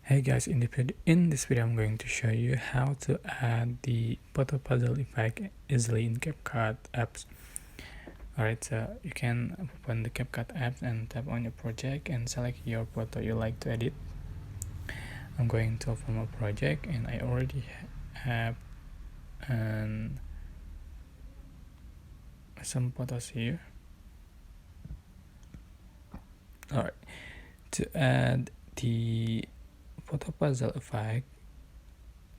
Hey guys, in this video I'm going to show you how to add the photo puzzle effect easily in CapCut apps. Alright, so you can open the CapCut apps and tap on your project and select your photo you like to edit. I'm going to open my project and I already have some photos here. Alright, to add the photo puzzle effect,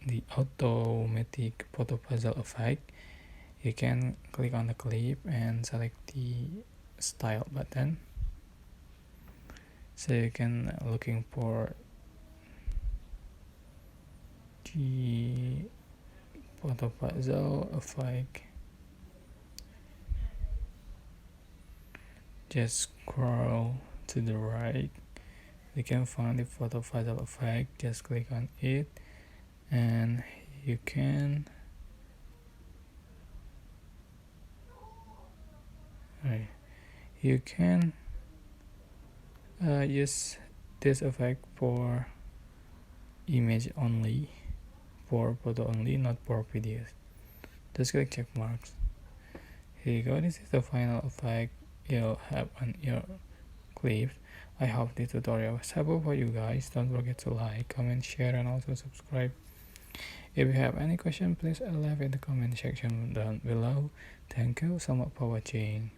the automatic photo puzzle effect, you can click on the clip and select the style button, so you can looking for the photo puzzle effect. Just scroll to the right, you can find the photo puzzle effect. Just click on it and you can use this effect for image only, for photo only, not for videos. Just click check marks. Here you go, this is the final effect you'll have on your clips. I hope this tutorial was helpful for you guys. Don't forget to like, comment, share, and also subscribe. If you have any question, please leave in the comment section down below. Thank you so much for watching.